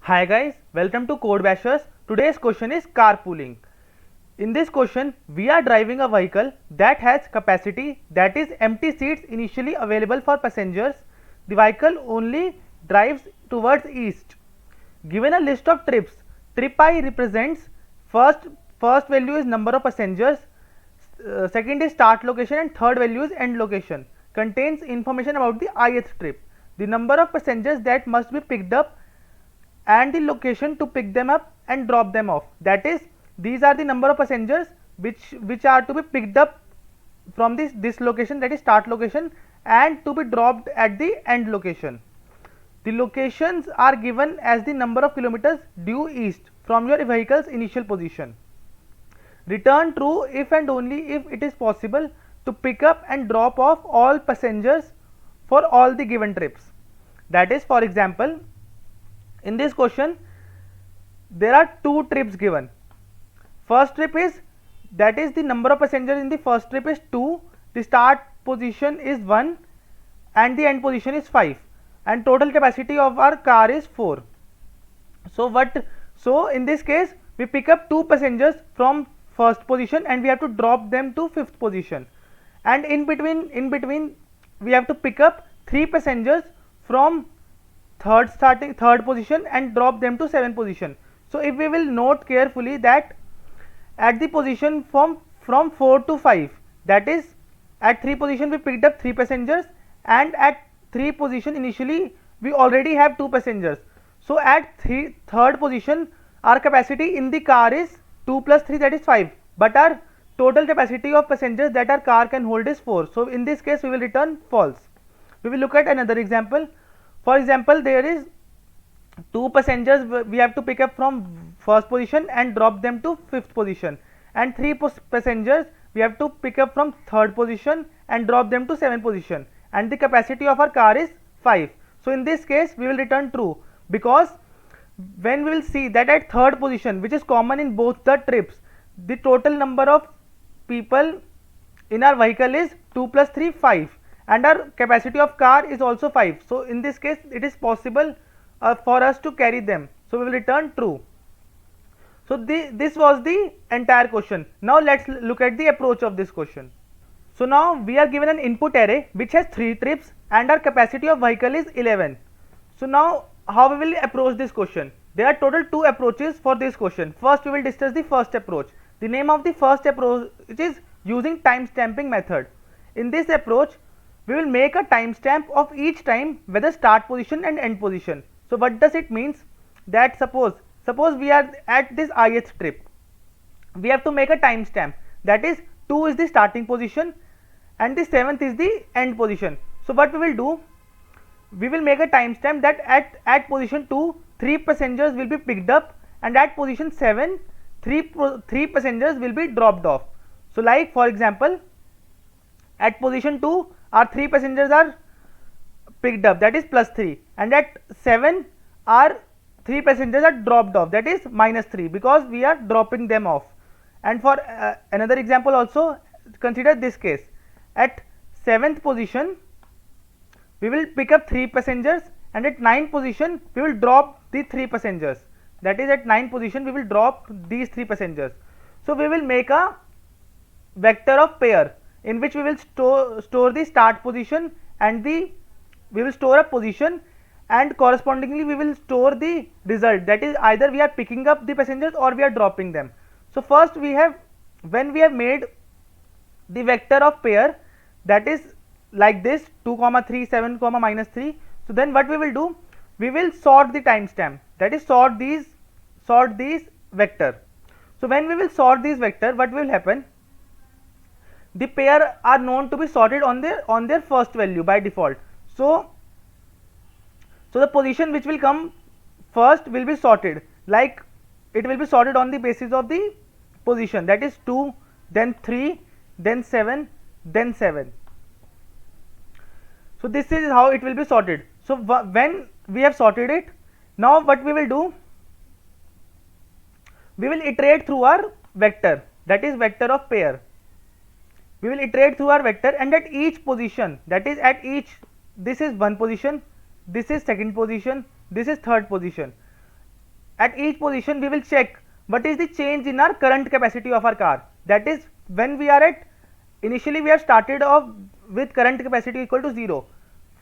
Hi guys, welcome to Code Bashers. Today's question is carpooling. In this question, we are driving a vehicle that has capacity, that is empty seats initially available for passengers. The vehicle only drives towards east. Given a list of trips, trip I represents first value is number of passengers, second is start location, and third value is end location. Contains information about the ith trip, the number of passengers that must be picked up, and the location to pick them up and drop them off. That is, these are the number of passengers which are to be picked up from this location, that is start location, and to be dropped at the end location. The locations are given as the number of kilometers due east from your vehicle's initial position. Return true if and only if it is possible to pick up and drop off all passengers for all the given trips. That is, for example, in this question there are two trips given. First trip is, that is the number of passengers in the first trip is 2, the start position is 1 and the end position is 5, and total capacity of our car is 4. So in this case we pick up 2 passengers from first position and we have to drop them to fifth position, and in between we have to pick up 3 passengers from third position and drop them to 7th position. So if we will note carefully that at the position from 4 to 5, that is at 3 position we picked up 3 passengers, and at 3 position initially we already have 2 passengers. So at third position our capacity in the car is 2 plus 3, that is 5, but our total capacity of passengers that our car can hold is 4. So in this case we will return false. We will look at another example. For example, there is 2 passengers we have to pick up from first position and drop them to fifth position, and 3 passengers we have to pick up from third position and drop them to 7th position, and the capacity of our car is 5. So in this case we will return true, because when we will see that at third position, which is common in both the trips, the total number of people in our vehicle is 2 plus 3 5, and our capacity of car is also 5. So in this case it is possible for us to carry them, so we will return true. So this was the entire question. Now let's look at the approach of this question. So now we are given an input array which has 3 trips and our capacity of vehicle is 11. So now how we will approach this question? There are total 2 approaches for this question. First we will discuss the first approach. The name of the first approach is using time stamping method. In this approach we will make a timestamp of each time, whether start position and end position. So what does it means? That suppose we are at this ith trip, we have to make a timestamp, that is 2 is the starting position and the 7th is the end position. So what we will do, we will make a timestamp that at position 2 3 passengers will be picked up, and at position 7 3 passengers will be dropped off. So like for example, at position 2 our 3 passengers are picked up, that is plus 3, and at 7 our 3 passengers are dropped off, that is minus 3, because we are dropping them off. And for another example also, consider this case. At 7th position we will pick up 3 passengers, and at 9th position we will drop the 3 passengers, that is at 9th position we will drop these 3 passengers. So we will make a vector of pair in which we will store the start position and we will store a position, and correspondingly we will store the result, that is either we are picking up the passengers or we are dropping them. So first when we have made the vector of pair, that is like this 2 3 7 minus 3. So then what we will do, we will sort the timestamp, that is sort these vector. So when we will sort these vector, what will happen, the pair are known to be sorted on their first value by default. So the position which will come first will be sorted, like it will be sorted on the basis of the position, that is 2, then 3, then 7, then 7. So this is how it will be sorted. So when we have sorted it, now what we will do, we will iterate through our vector, that is vector of pair. We will iterate through our vector, and at each position, that is at each, this is one position, this is second position, this is third position, at each position we will check what is the change in our current capacity of our car. That is, when we are at, initially we have started off with current capacity equal to 0.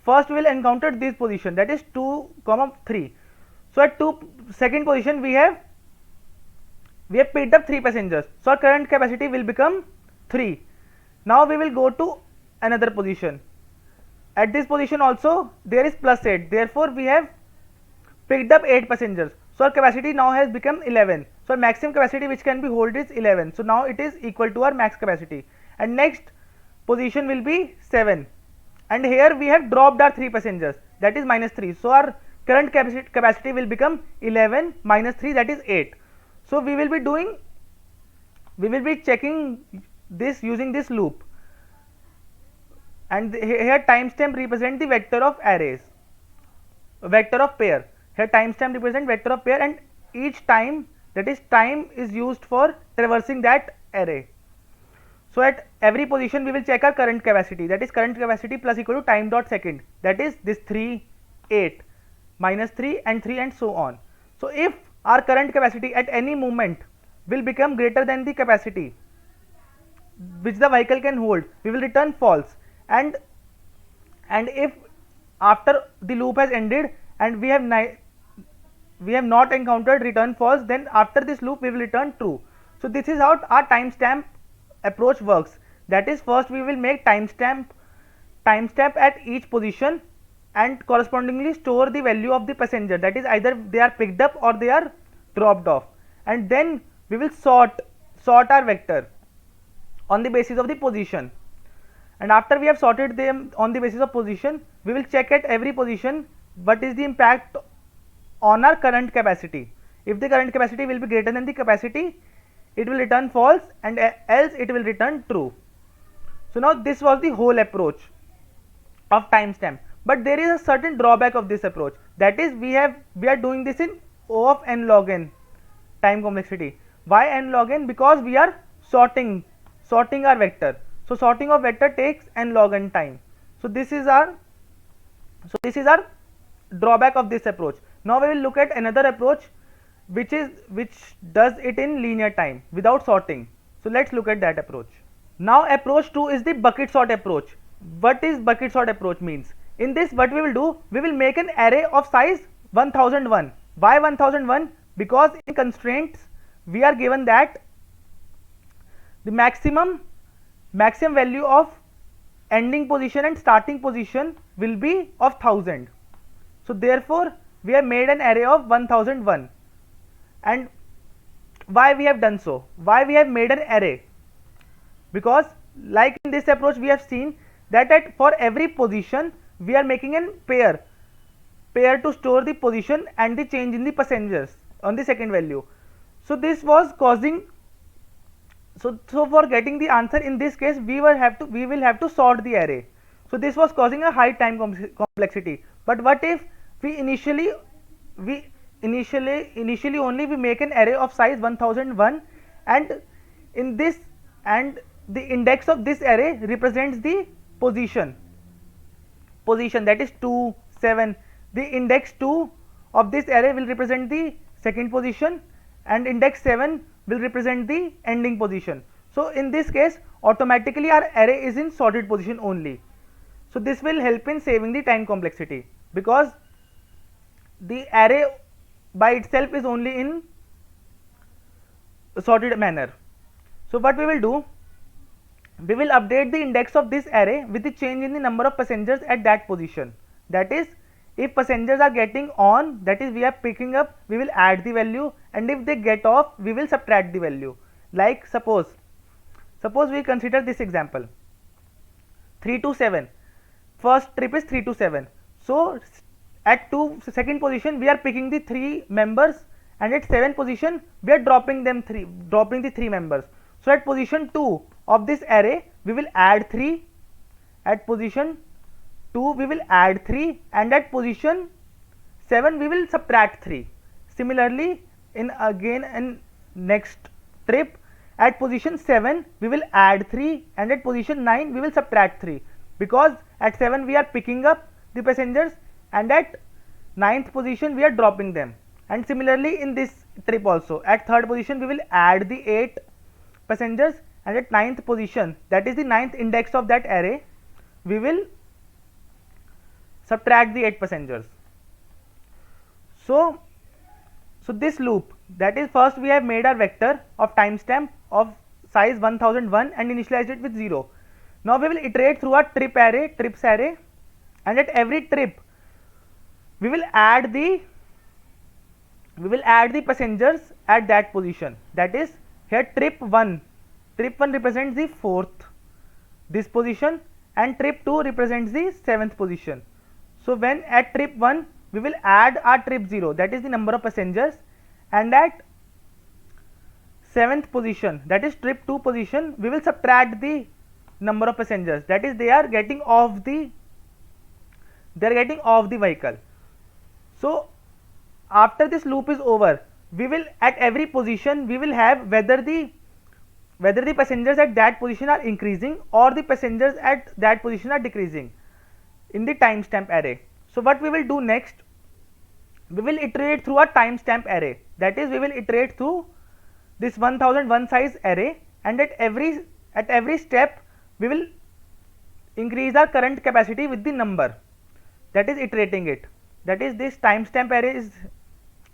First we will encounter this position, that is 2, 3. So at second position we have picked up 3 passengers. So our current capacity will become 3. Now we will go to another position. At this position also there is plus 8. Therefore we have picked up 8 passengers. So our capacity now has become 11. So our maximum capacity which can be hold is 11. So now it is equal to our max capacity. And next position will be 7. And here we have dropped our 3 passengers, that is minus 3. So our current capacity will become 11 minus 3, that is 8. So we will be checking this using this loop. And here timestamp represent the vector of arrays, vector of pair. Here timestamp represent vector of pair, and each time, that is time, is used for traversing that array. So at every position we will check our current capacity, that is current capacity plus equal to time dot second, that is this 3, 8, minus 3 and 3 and so on. So if our current capacity at any moment will become greater than the capacity which the vehicle can hold, we will return false. And if after the loop has ended and we have not encountered return false, then after this loop we will return true. So this is how our timestamp approach works. That is, first we will make timestamp at each position and correspondingly store the value of the passenger, that is either they are picked up or they are dropped off, and then we will sort our vector on the basis of the position. And after we have sorted them on the basis of position, we will check at every position what is the impact on our current capacity. If the current capacity will be greater than the capacity, it will return false, and else it will return true. So now this was the whole approach of timestamp. But there is a certain drawback of this approach, that is we are doing this in O of n log n time complexity. Why n log n? Because we are sorting our vector. So sorting of vector takes n log n time. So this is our drawback of this approach. Now we will look at another approach which does it in linear time without sorting. So let's look at that approach. Now approach 2 is the bucket sort approach. What is bucket sort approach means? In this, what we will do, we will make an array of size 1001. Why 1001? Because in constraints we are given that the maximum value of ending position and starting position will be of 1000. So therefore we have made an array of 1001. And why we have done so? Why we have made an array? Because like in this approach we have seen that for every position we are making a pair to store the position and the change in the passengers on the second value. So this was causing, so for getting the answer in this case we will have to sort the array. So this was causing a high time complexity. But what if we initially only we make an array of size 1001, and in this, and the index of this array represents the position, that is 2, 7. The index 2 of this array will represent the second position, and index 7 will represent the ending position. So in this case automatically our array is in sorted position only. So this will help in saving the time complexity, because the array by itself is only in sorted manner. So what we will do, we will update the index of this array with the change in the number of passengers at that position. That is, if passengers are getting on, that is we are picking up, we will add the value, and if they get off we will subtract the value. Like suppose we consider this example, 3 to 7, first trip is 3 to 7. So at second position we are picking the 3 members, and at 7 position we are dropping the 3 members. So at position 2 of this array we will add 3, at position 2 we will add 3, and at position 7 we will subtract 3. Similarly, in next trip at position 7 we will add 3, and at position 9 we will subtract 3, because at 7 we are picking up the passengers and at 9th position we are dropping them. And similarly in this trip also, at third position we will add the 8 passengers, and at ninth position, that is the ninth index of that array, we will subtract the 8 passengers. So this loop, that is, first we have made our vector of timestamp of size 1001 and initialized it with 0. Now we will iterate through our trips array, and at every trip we will add the passengers at that position. That is, here trip 1 represents the 4th this position, and trip 2 represents the 7th position. So when at trip 1 we will add our trip 0, that is the number of passengers, and at 7th position, that is trip 2 position, we will subtract the number of passengers, that is they are getting off the vehicle. So after this loop is over, we will at every position we will have whether the passengers at that position are increasing or the passengers at that position are decreasing in the timestamp array. So what we will do next, we will iterate through a timestamp array, that is, we will iterate through this 1001 size array, and at every step we will increase our current capacity with the number, that is iterating it. That is, this timestamp array is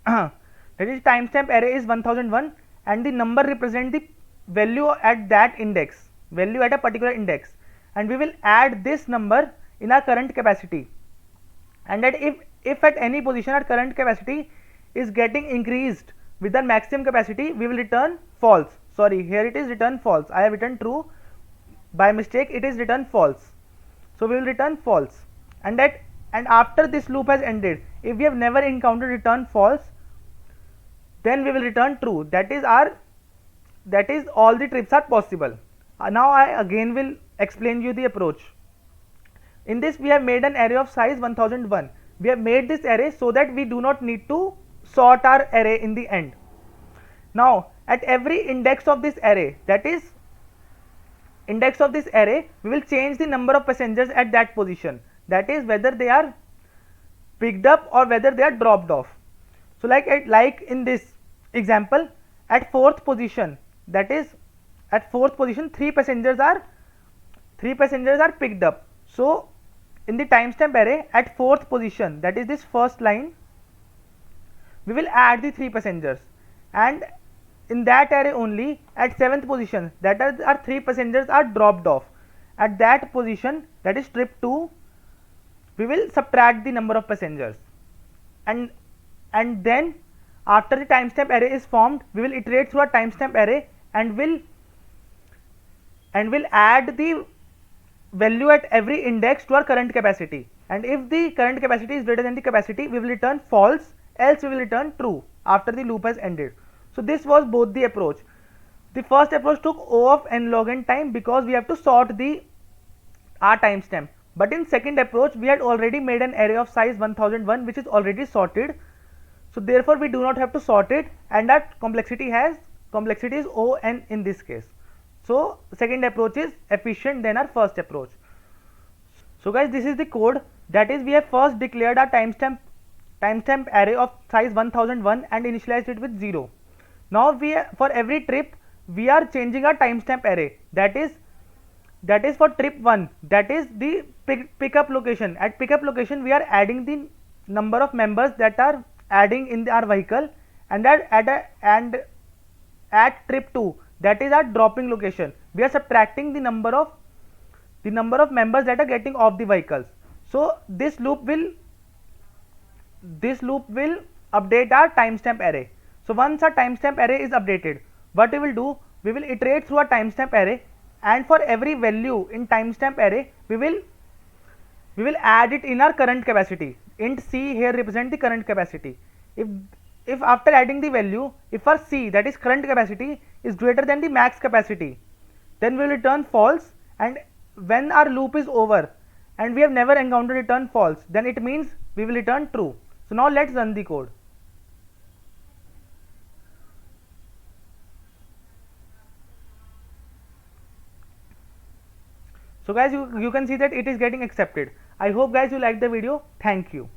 timestamp array is 1001, and the number represent the value at that index, value at a particular index, and we will add this number in our current capacity, and that if at any position our current capacity is getting increased with the maximum capacity, we will return false. Sorry, here it is written false, I have written true by mistake, it is written false. So we will return false, and after this loop has ended, if we have never encountered return false, then we will return true, that is all the trips are possible. Now I again will explain you the approach. In this we have made an array of size 1001. We have made this array so that we do not need to sort our array in the end. Now at every index of this array, that is index of this array, we will change the number of passengers at that position, that is whether they are picked up or whether they are dropped off. So like in this example, at fourth position, that is at fourth position 3 passengers are picked up. So in the timestamp array at fourth position, that is this first line, we will add the 3 passengers, and in that array only at 7th position, that are 3 passengers are dropped off. At that position, that is trip 2, we will subtract the number of passengers, and then after the timestamp array is formed, we will iterate through a timestamp array and will add the value at every index to our current capacity, and if the current capacity is greater than the capacity, we will return false, else we will return true after the loop has ended. So this was both the approach. The first approach took O of n log n time because we have to sort our timestamp, but in second approach we had already made an array of size 1001 which is already sorted, so therefore we do not have to sort it, and that complexity is O n in this case. So second approach is efficient than our first approach. So guys, this is the code, that is we have first declared our timestamp array of size 1001 and initialized it with 0. Now for every trip we are changing our timestamp array, that is for trip 1, that is the pickup location. At pickup location we are adding the number of members that are adding in our vehicle, and at trip 2, that is our dropping location, we are subtracting the number of members that are getting off the vehicles. So this loop will update our timestamp array. So once our timestamp array is updated, what we will do, we will iterate through a timestamp array, and for every value in timestamp array we will add it in our current capacity. Int c here represent the current capacity. If after adding the value, if our c, that is current capacity, is greater than the max capacity, then we will return false, and when our loop is over and we have never encountered return false, then it means we will return true. So now let's run the code. So guys, you can see that it is getting accepted. I hope guys you like the video. Thank you.